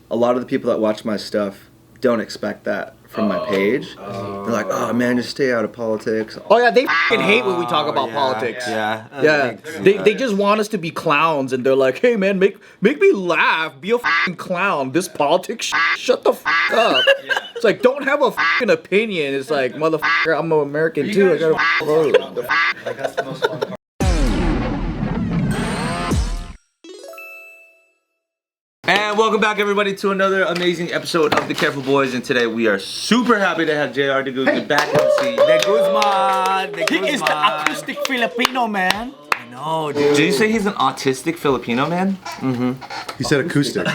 a lot of the people that watch my stuff don't expect that from my page. They're like, oh man, just stay out of politics. Oh yeah, they f***ing hate when we talk about politics. Yeah. They just want us to be clowns, and they're like, hey man, make me laugh, be a f***ing clown. This politics shut the f*** up. It's like, don't have a f***ing opinion. It's like, motherfucker, I'm an American too. I gotta vote. Like that's the most fun part. And welcome back, everybody, to another amazing episode of The Careful Boys. And today we are super happy to have JR the Guzman back in the seat. The Guzman. He is the acoustic Filipino man. I know, dude. Did you say he's an autistic Filipino man? He said acoustic.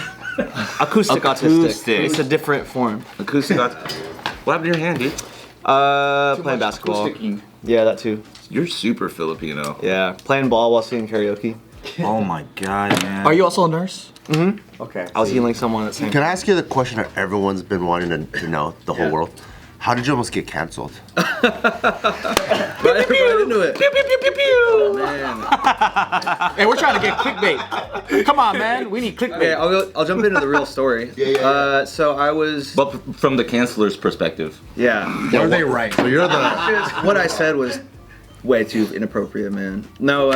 Acoustic autistic. It's a different form. Acoustic autistic. What happened to your hand, dude? Playing basketball. Yeah, that too. You're super Filipino. Yeah, playing ball while singing karaoke. Oh my god, man. Are you also a nurse? Okay. I was healing someone at the same Can I ask you the question that everyone's been wanting to know, the whole world? How did you almost get canceled? Right into it. Pew, pew, pew, pew, pew. Oh, man. Hey, we're trying to get clickbait. Come on, man. We need clickbait. Okay, I'll jump into the real story. So I was. But from the canceler's perspective. Yeah. Are they right? So you're the. What I said was way too inappropriate, man. No,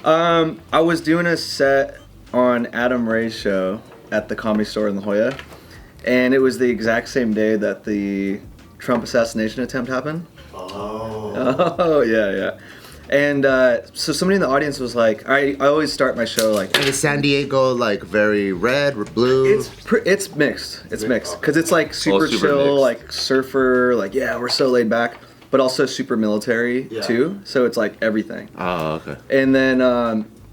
I was doing a set on Adam Ray's show at the Comedy Store in La Jolla, and it was the exact same day that the Trump assassination attempt happened. Oh yeah. And so somebody in the audience was like, I always start my show like. And is San Diego like very red or blue? It's mixed. It's mixed because it's like super chill, mixed. like surfer, like we're so laid back, but also super military too. So it's like everything. Oh, okay. And then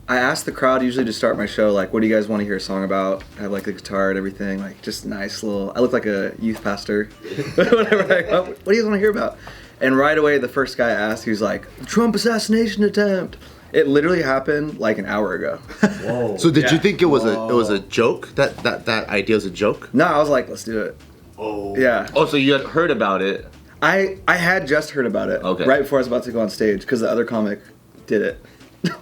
I asked the crowd usually to start my show, like, what do you guys want to hear a song about? I have like the guitar and everything, like just nice little. I look like a youth pastor. Whatever. What do you guys want to hear about? And right away, the first guy I asked, he was like, Trump assassination attempt. It literally happened like an hour ago. Whoa. So did you think it was a joke? That idea was a joke? No, I was like, let's do it. Oh. Yeah. Oh, so you had heard about it? I had just heard about it. Okay. Right before I was about to go on stage because the other comic did it.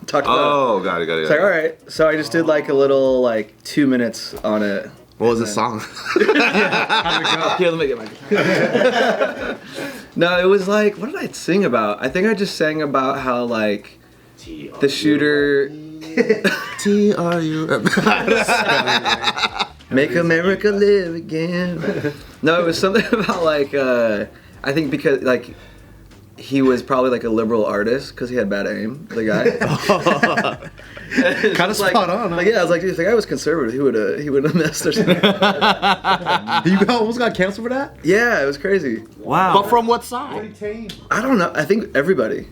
Talked about it. Got it. It's like, all right. So I just did like a little 2 minutes on it. What was the song? How'd it go? Here, let me get my. No, it was like, what did I sing about? I think I just sang about how like the shooter TRU. make America live again. No, it was something about like I think because like he was probably like a liberal artist because he had bad aim, the guy. Kind of spot on. Like, I was like, dude, if the guy was conservative, he would have missed or something. You almost got canceled for that? Yeah, it was crazy. Wow. But from what side? I don't know. I think everybody.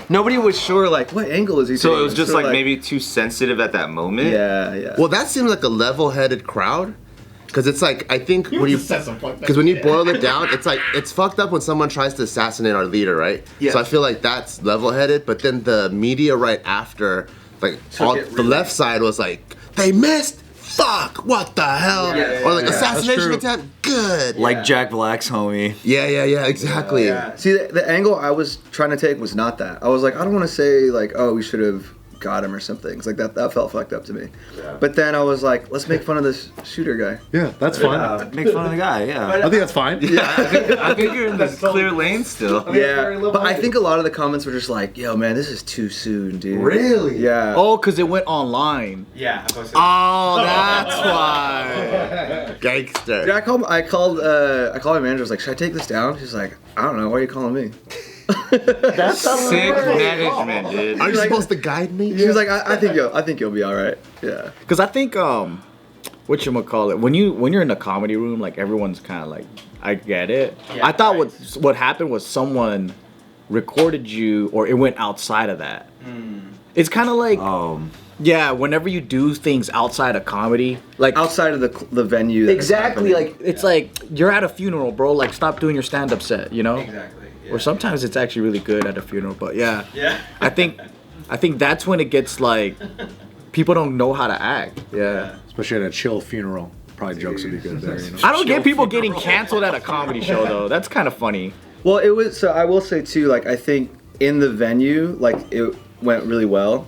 Nobody was sure, like, what angle is he So taking? it was just So, like maybe too sensitive at that moment? Yeah. Well, that seems like a level-headed crowd. Because it's like, I think when you boil it down, it's like, it's fucked up when someone tries to assassinate our leader, right? Yeah. So I feel like that's level-headed, but then the media right after, like, the left side was like, they missed? Fuck, what the hell? Or like, assassination attempt? Good. Like Jack Black's homie. Yeah, exactly. See, the angle I was trying to take was not that. I was like, I don't want to say, like, oh, we should have got him or something. It's like that felt fucked up to me. But then I was like, let's make fun of this shooter guy. Yeah, that's fine. Make fun of the guy, yeah. I think that's fine. I think you're in this clear lane still. But I think a lot of the comments were just like, yo, man, this is too soon, dude. Really? Yeah. Oh, because it went online. Yeah. Oh, that's why. Gangster. Dude, I called my manager. I was like, should I take this down? She's like, I don't know. Why are you calling me? That's Sick management, dude. Are you supposed to guide me? She was like, I think you'll be all right. Yeah. Because I think whatchamacallit, when you're in the comedy room, like everyone's kind of like, I get it. Yeah, I thought what happened was someone recorded you, or it went outside of that. It's kind of like whenever you do things outside of comedy, like outside of the venue. that it's exactly, happening. like it's like you're at a funeral, bro. Like stop doing your stand-up set, you know? Exactly. Or sometimes it's actually really good at a funeral, but yeah. I think that's when it gets like people don't know how to act. Yeah. Especially at a chill funeral. Probably jokes would be good there, you know. I don't get people getting canceled at a comedy show though. That's kind of funny. Well, it was. So I will say too. Like I think in the venue, like it went really well.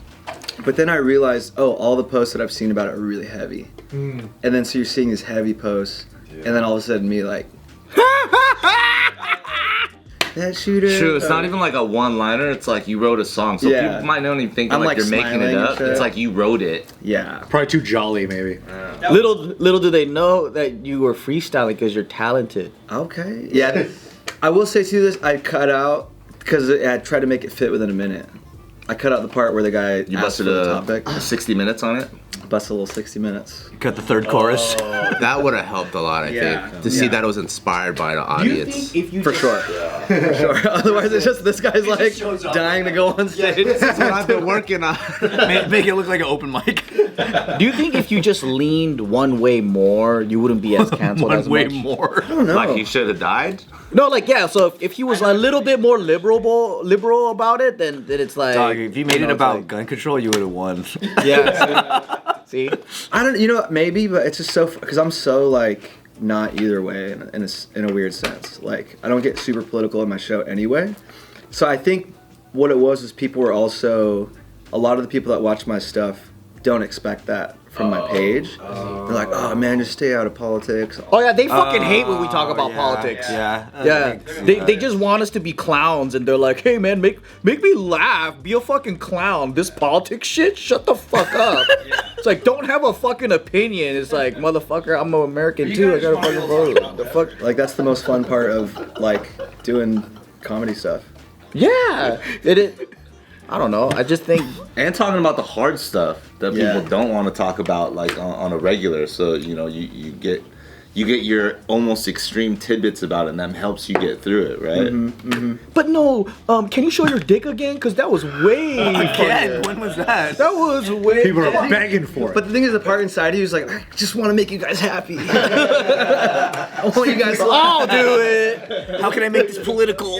But then I realized, oh, all the posts that I've seen about it are really heavy. And then so you're seeing these heavy posts, and then all of a sudden me like, that shooter. True, it's not even like a one-liner. It's like you wrote a song, so people might not even think like you're making it up. It's like you wrote it. Yeah. Probably too jolly, maybe. Little do they know that you were freestyling because you're talented. Okay. Yeah. I will say too, this I cut out because I tried to make it fit within a minute. I cut out the part where the guy You asked for busted the a topic. 60 minutes on it. Busted a little 60 minutes. Cut the third chorus. That would have helped a lot, I think, to see that it was inspired by the audience. If you For sure. For sure. Otherwise, it's just this guy's like dying to go on stage. This is what I've been working on. Make it look like an open mic. Do you think if you just leaned one way more, you wouldn't be as canceled as One way much? more. I don't know. Like he should have died. No, like yeah. So if he was a little bit more liberal about it, then it's like. Dog, if you made it it's about like- gun control, you would have won. Yeah. See. I don't. You know, maybe, but it's just so because I'm so like not either way in a weird sense. Like I don't get super political in my show anyway. So I think what it was people were also a lot of the people that watch my stuff don't expect that from my page. They're like, oh man, just stay out of politics. Oh yeah, they fucking hate when we talk about politics. Yeah. They just want us to be clowns, and they're like, hey man, make me laugh, be a fucking clown. This politics shit, shut the fuck up. It's like don't have a fucking opinion. It's like motherfucker, I'm an American too. I gotta fucking vote. The fuck. Like that's the most fun part of like doing comedy stuff. Yeah. I don't know. I just think. And talking about the hard stuff that Yeah. people don't want to talk about like on a regular. So, you know, you get your almost extreme tidbits about it, and that helps you get through it, right? But no, can you show your dick again? Cause that was way funnier. When was that? That was way. People are begging for it. But the thing is, the part inside you is like, I just want to make you guys happy. I want you guys to I'll do it. How can I make this political?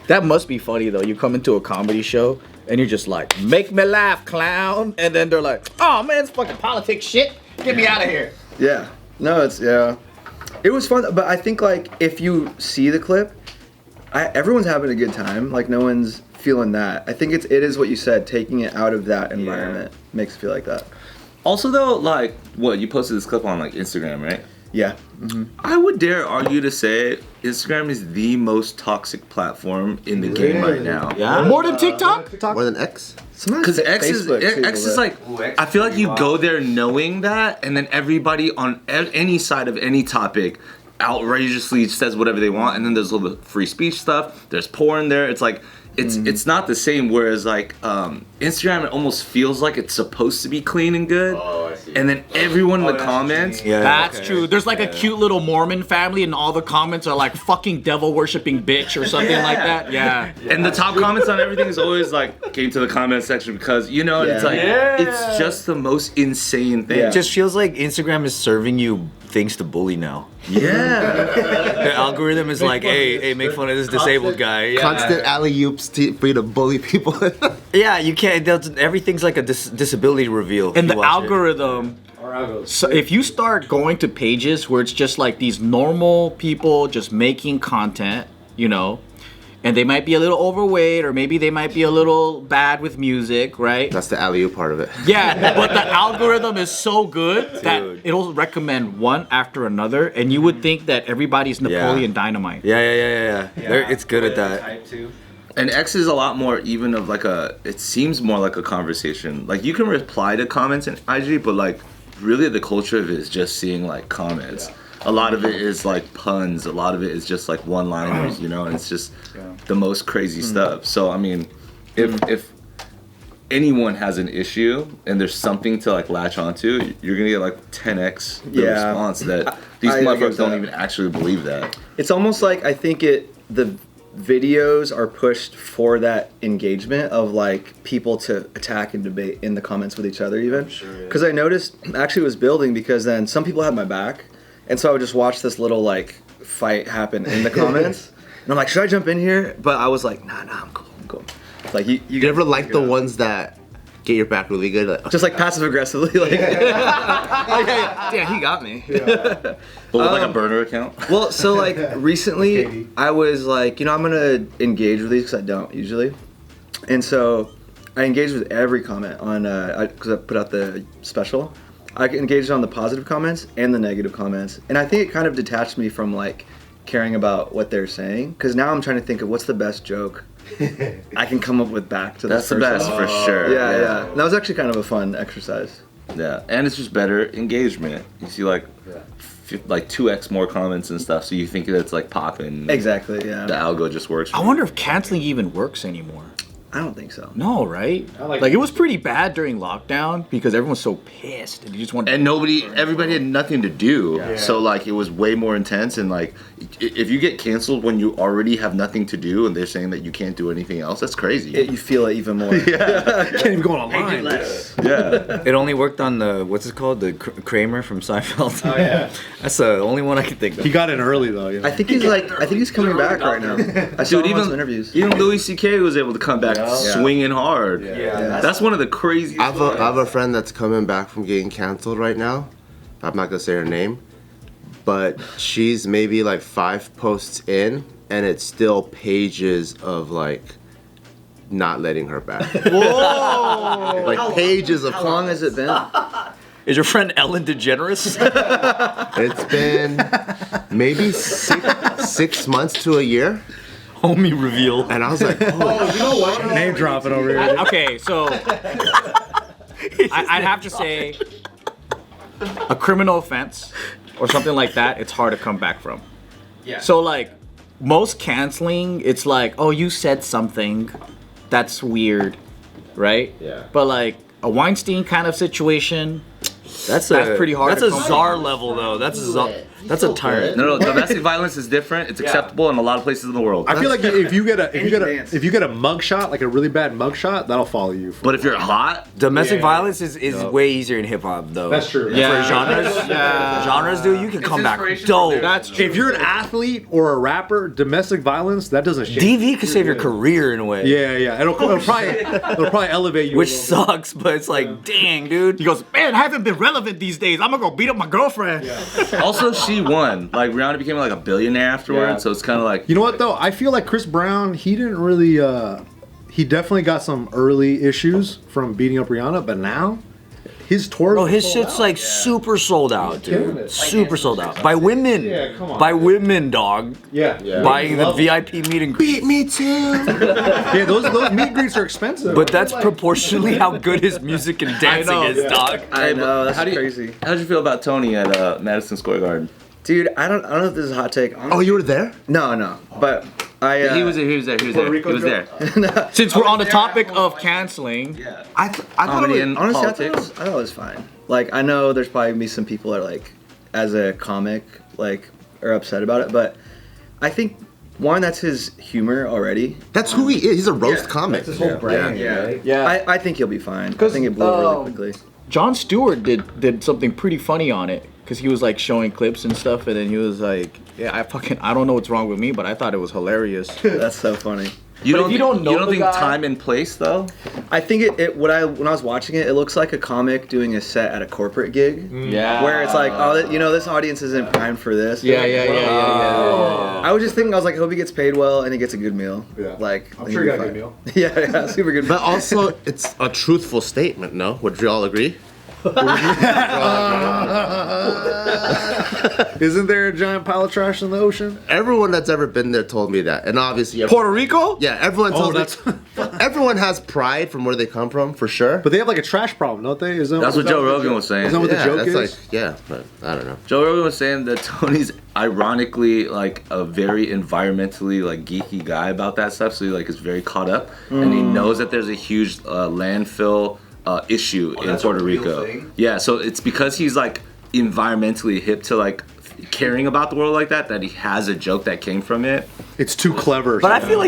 That must be funny though. You come into a comedy show and you're just like, make me laugh, clown. And then they're like, oh man, it's fucking politics shit. Get me out of here. Yeah. No, it was fun, but I think like if you see the clip, everyone's having a good time. Like no one's feeling that. I think it is what you said. Taking it out of that environment makes it feel like that. Also, though, like, what you posted this clip on like Instagram, right? Yeah. I would dare argue to say Instagram is the most toxic platform in the game right now. Yeah. More than TikTok? More than X? Because X is like, I feel like you go there knowing that, and then everybody on any side of any topic outrageously says whatever they want, and then there's a little free speech stuff. There's porn there. It's like it's not the same. Whereas like Instagram, it almost feels like it's supposed to be clean and good. Oh, I see. And then everyone in the comments. Yeah. That's true. There's like a cute little Mormon family, and all the comments are like fucking devil worshipping bitch or something like that. Yeah. And the top comments on everything is always like, came to the comment section because, you know, it's like, it's just the most insane thing. Yeah. It just feels like Instagram is serving you things to bully now. Yeah. The algorithm is like, hey, make fun of this disabled guy. Yeah. Constant alley-oops for you to bully people. Yeah, you can't. Everything's like a disability reveal. And if the you watch it. algorithm. So if you start going to pages where it's just like these normal people just making content, you know, and they might be a little overweight or maybe they might be a little bad with music, right? That's the alley-oop part of it. Yeah, but the algorithm is so good that it'll recommend one after another, and you would think that everybody's Napoleon Dynamite. Yeah. It's good at that. And X is a lot more even of like it seems more like a conversation. Like you can reply to comments in IG, but like really the culture of it is just seeing like comments. A lot of it is like puns. A lot of it is just like one-liners, you know, and it's just the most crazy stuff. So I mean, if anyone has an issue and there's something to like latch onto, you're gonna get like 10x the response that these motherfuckers don't even actually believe that. It's almost like I think the videos are pushed for that engagement of like people to attack and debate in the comments with each other even. Because I noticed actually it was building because then some people had my back. And so I would just watch this little like fight happen in the comments. And I'm like, should I jump in here? But I was like, nah, I'm cool. Like you ever like the ones that get your back really good? Like, just like passive aggressively, like Yeah, he got me. But with like a burner account. Well, so like recently I was like, you know, I'm gonna engage with these because I don't usually. And so I engage with every comment on because I put out the special. I engaged on the positive comments and the negative comments, and I think it kind of detached me from like caring about what they're saying. Because now I'm trying to think of what's the best joke I can come up with back to That's this the person. best for sure. Yeah. That was actually kind of a fun exercise. Yeah, and it's just better engagement. You see like 2x more comments and stuff, so you think that's like popping. Exactly. Yeah. The algo just works. I wonder if canceling even works anymore. I don't think so. No, right? Like it was pretty bad during lockdown because everyone was so pissed and you just wanted. And everybody had nothing to do, so like it was way more intense. And like, if you get canceled when you already have nothing to do, and they're saying that you can't do anything else, that's crazy. You feel it even more. Can't even go online. Yeah. It only worked on the what's it called, the Kramer from Seinfeld. Oh yeah. That's the only one I can think of. He got in early though. You know? I think he's coming back right now. I saw him on some interviews. Even Louis C.K. was able to come back swinging hard. Yeah. That's one of the craziest. I have a friend that's coming back from getting canceled right now. I'm not gonna say her name, but she's maybe like 5 posts in, and it's still pages of like not letting her back. Whoa! Like pages of. How long has it been? Is your friend Ellen DeGeneres? It's been maybe 6 months to a year. Homie reveal. And I was like, oh, you know what? Name dropping over here. Okay, so I'd have to say a criminal offense or something like that. It's hard to come back from. Yeah. So like most canceling, it's like, oh, you said something that's weird, right? Yeah. But like a Weinstein kind of situation, That's pretty hard. That's to a come back czar level though. That's a czar. That's a tyrant. No, domestic violence is different. It's acceptable in a lot of places in the world. I feel like if you get a mugshot, like a really bad mugshot, that'll follow you. But if you're hot, Domestic violence is way easier in hip hop though. That's true. For genres, dude, you can come back dope. That's true. If you're an athlete or a rapper, domestic violence that doesn't shake. DV could save your career in a way. Yeah. It'll probably elevate you. Which sucks, but it's like, dang, dude. He goes, man, I haven't been relevant these days. I'm gonna go beat up my girlfriend. also she won. Like Rihanna became like a billionaire afterwards, so it's kind of like. You know what though? I feel like Chris Brown, he didn't really. He definitely got some early issues from beating up Rihanna, but now his tour. Oh, his shit's like super sold out, killing dude. it. Super sold out. By women. Yeah, come on. By women, dog. Yeah. Buying the VIP meet and greet. beat me too. Yeah, those meet and greets are expensive. But that's proportionally how good his music and dancing is, dog. I know, that's How do you- crazy. How'd you feel about Tony at Madison Square Garden? Dude, I don't know if this is a hot take. Oh, you were there? No. But I He was there. Since we're on the topic of canceling, I thought Comedy and honestly, politics. I thought it was fine. Like, I know there's probably gonna be some people that are like, as a comic, like, are upset about it, but I think one, that's his humor already. that's who he is. He's a roast comic. his whole brand. yeah. I think he'll be fine. I think it blew up really quickly. John Stewart did something pretty funny on it because he was like showing clips and stuff, and then he was like, "Yeah, I don't know what's wrong with me, but I thought it was hilarious." That's so funny. But if you don't know you don't the think guy- time and place though? I think when I was watching it, it looks like a comic doing a set at a corporate gig. Yeah. Where it's like, oh, this audience isn't primed for this. Yeah. I was just thinking, I was like, I hope he gets paid well and he gets a good meal. Yeah. Like, I'm sure he got a good meal. Yeah, super good. But also, it's a truthful statement, no? Would you all agree? Isn't there a giant pile of trash in the ocean? Everyone that's ever been there told me that. And obviously, Puerto Rico? yeah, everyone tells that's- me. Everyone has pride from where they come from, for sure. But they have like a trash problem, don't they? That's what Joe Rogan was saying. Isn't that what the yeah, joke that's is? like, yeah, but I don't know. Joe Rogan was saying that Tony's ironically like a very environmentally like geeky guy about that stuff, so he like is very caught up, and he knows that there's a huge landfill issue in Puerto Rico. Yeah, so it's because he's like environmentally hip to like caring about the world like that he has a joke that came from it. It's too clever. But I feel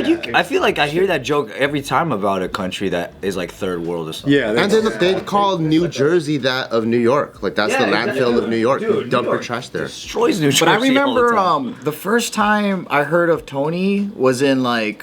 like I hear that joke every time about a country that is like third world or something. Yeah, And then they call New Jersey that of New York. Like, that's the landfill of New York. Dude, You dump New your York trash there. Destroys New Jersey. But I all the remember time. the first time I heard of Tony was in like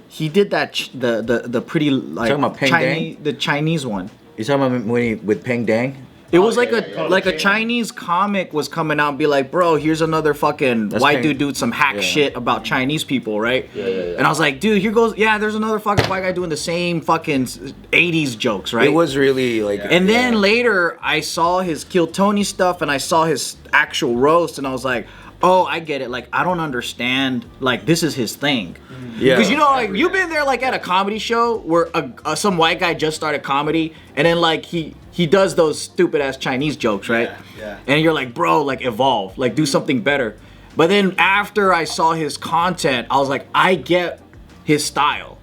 he did that the pretty like Talking about Peng Chinese the Chinese one. You talking about when he with Peng Dang? It was like a Chinese comic was coming out and be like, bro, here's another fucking white dude doing some hack shit about Chinese people, right? And I was like, dude, here goes, there's another fucking white guy doing the same fucking 80s jokes, right? It was really like. And then later, I saw his Kill Tony stuff and I saw his actual roast, and I was like, oh, I get it. Like, I don't understand. Like, this is his thing. Yeah. Because, you know, like, you've been there, like, at a comedy show where some white guy just started comedy, and then, like, he does those stupid-ass Chinese jokes, right? Yeah. And you're like, bro, like, evolve. Like, do something better. But then after I saw his content, I was like, I get his style.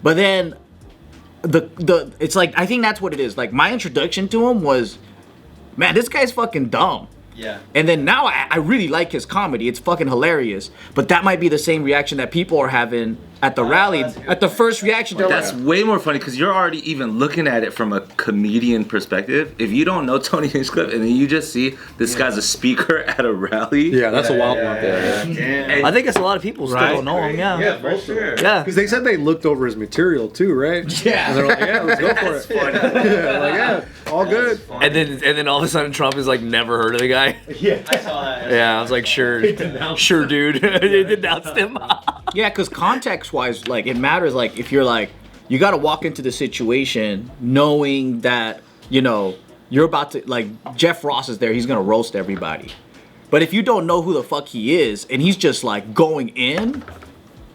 But then it's like, I think that's what it is. Like, my introduction to him was, man, this guy's fucking dumb. Yeah. And then now I really like his comedy. It's fucking hilarious. But that might be the same reaction that people are having at the rally. At the first reaction, they're That's way more funny because you're already even looking at it from a comedian perspective. If you don't know Tony Hinchcliffe and then you just see this guy's a speaker at a rally. Yeah, that's a wild one. I think it's a lot of people still don't know him. Yeah. Yeah, for sure. Yeah. Because they said they looked over his material too, right? Yeah. And they're like, yeah, let's go for it. Yeah, like, yeah, all good. And then all of a sudden Trump is like never heard of the guy. Yeah, I saw that. Yeah, I was like, sure, dude. They denounced him. Yeah, because context-wise, like, it matters. Like, if you're like, you got to walk into the situation knowing that, you know, you're about to, like, Jeff Ross is there. He's going to roast everybody. But if you don't know who the fuck he is and he's just, like, going in,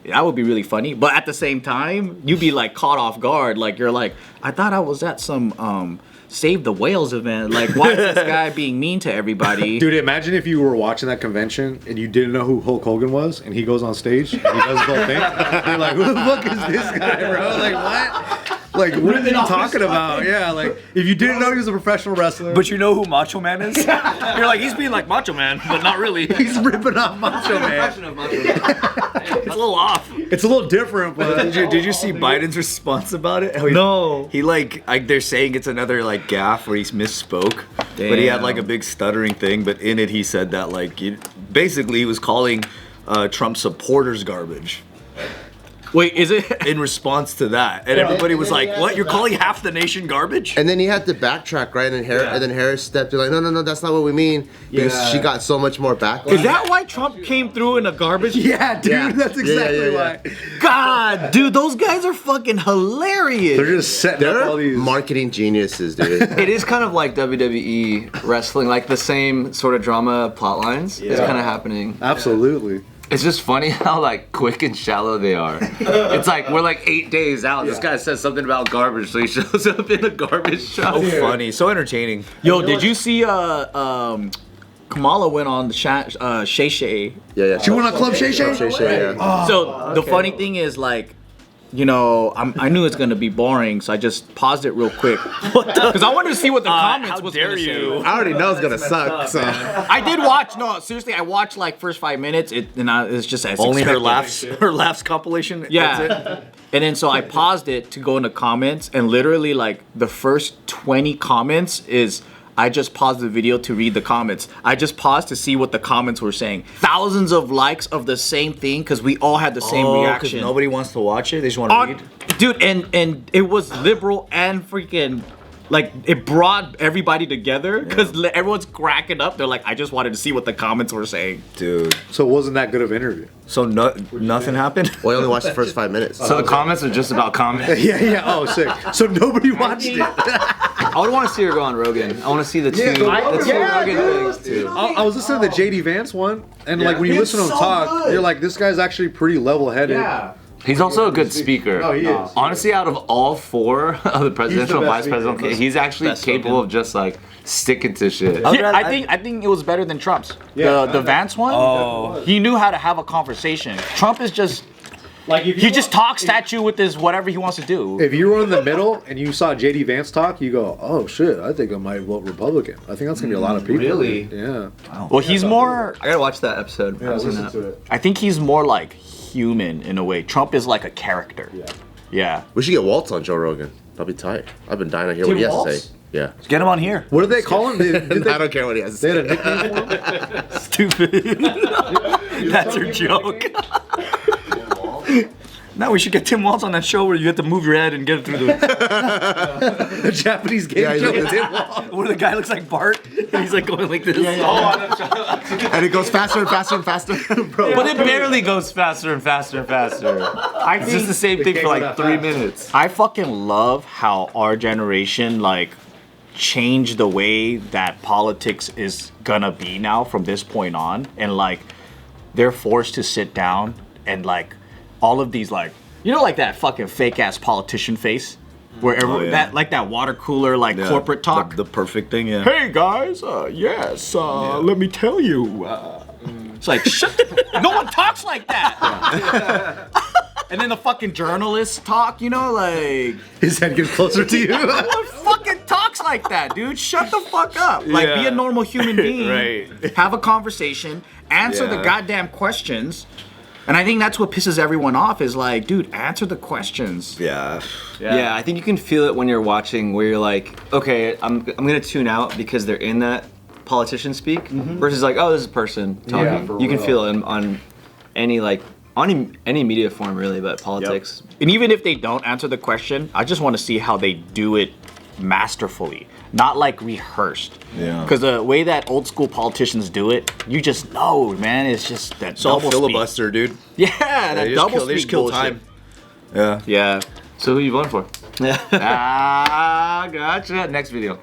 that would be really funny. But at the same time, you'd be, like, caught off guard. Like, you're like, I thought I was at some, Save the Whales event. Like, why is this guy being mean to everybody? Dude, imagine if you were watching that convention and you didn't know who Hulk Hogan was, and he goes on stage and he does his whole thing. You're like, who the fuck is this guy, bro? Like, what? Like, what is he talking about? Yeah, like, if you didn't know he was a professional wrestler. But you know who Macho Man is? You're like, he's being like Macho Man, but not really. He's ripping off Macho Man. It's a little off. It's a little different, but Did you see Biden's response about it? No. He like they're saying it's another like gaffe where he misspoke, but he had like a big stuttering thing. But in it, he said that like basically he was calling Trump supporters garbage. Wait, is it? In response to that, and everybody was like, "What? You're calling half the nation garbage?" And then he had to backtrack, right? And then Harris stepped in like, no, that's not what we mean. Because she got so much more backlash. Is that why Trump came through in a garbage? yeah, dude, Yeah. that's exactly why. God, dude, those guys are fucking hilarious. They're just setting up all They're these. marketing geniuses, dude. It is kind of like WWE wrestling, like the same sort of drama plot lines is kind of happening. Absolutely. It's just funny how like quick and shallow they are. It's like we're like 8 days out. This guy says something about garbage, so he shows up in a garbage truck. So funny, so entertaining. Yo, did you see Kamala went on the Shay Shay? Yeah. She went on Club Shay Shay? Shay Shay, yeah. So the funny thing is, like, you know, I knew it's gonna be boring, so I just paused it real quick because I wanted to see what the comments How was dare gonna you? say. I already know it's gonna suck, so. I did watch. No, seriously, I watched like first 5 minutes. It's just as Only her expected. laughs compilation. Yeah. That's it. And then so I paused it to go into comments, and literally like the first 20 comments is I just paused the video to read the comments. I just paused to see what the comments were saying. Thousands of likes of the same thing because we all had the same reaction. Nobody wants to watch it. They just want to read. Dude, and it was liberal and freaking, like, it brought everybody together because everyone's cracking up. They're like, I just wanted to see what the comments were saying. Dude. So it wasn't that good of an interview. So nothing happened. Well, I only watched the first 5 minutes. So the comments are just about comments. Yeah. Oh, sick. So nobody watched it. I would want to see her go on Rogan. I want to see the two Rogan things too. I was listening to the JD Vance one, and like when you listen to him talk, you're like, this guy's actually pretty level-headed. Yeah. He's also a good speaker. Oh, he is. Honestly, out of all four of the presidential, best vice presidential, he's actually Best capable looking. of just like sticking to shit. Yeah, I think it was better than Trump's. The Vance one. Oh. He knew how to have a conversation. Trump is just like he just talks at you with his whatever he wants to do. If you were in the middle and you saw JD Vance talk, you go, oh shit, I think I might vote Republican. I think that's gonna be a lot of people. Really? Yeah. Well, he's more. I gotta watch that episode. Yeah, listen to it. I think he's more like human in a way. Trump is like a character. Yeah. We should get Waltz on Joe Rogan. That'd be tight. I've been dying to hear what he has to say. Yeah. Get him on here. What did they call him? I don't care what he has to They say. had a nickname for him? Stupid. That's her joke. Now we should get Tim Waltz on that show where you have to move your head and get it through the The Japanese game show with Tim where the guy looks like Bart and he's like going like this. And it goes faster and faster and faster. Bro. But it barely goes faster and faster and faster. It's just the same thing for like 3 minutes. I fucking love how our generation like changed the way that politics is gonna be now from this point on, and like they're forced to sit down and like all of these like like that fucking fake ass politician face where that like that water cooler like corporate talk, the perfect thing. Yeah. hey guys, yes, let me tell you, it's like shut the, no one talks like that. And then the fucking journalists talk, like His head gets closer to you. no one fucking talks like that, dude. Shut the fuck up. Like be a normal human being. Right. Have a conversation, answer the goddamn questions. And I think that's what pisses everyone off is like, dude, answer the questions. Yeah. Yeah, I think you can feel it when you're watching, where you're like, okay, I'm gonna tune out because they're in that politician speak, versus like, oh, this is a person talking. You can feel it on any any media form really, but politics. And even if they don't answer the question, I just want to see how they do it masterfully, not like rehearsed. Yeah. Because the way that old school politicians do it, you just know, man. It's just that It's all double filibuster, dude. speak. Yeah, that double They just speak kill bullshit. time. Yeah. Yeah. So who you voting for? Ah, gotcha. Next video.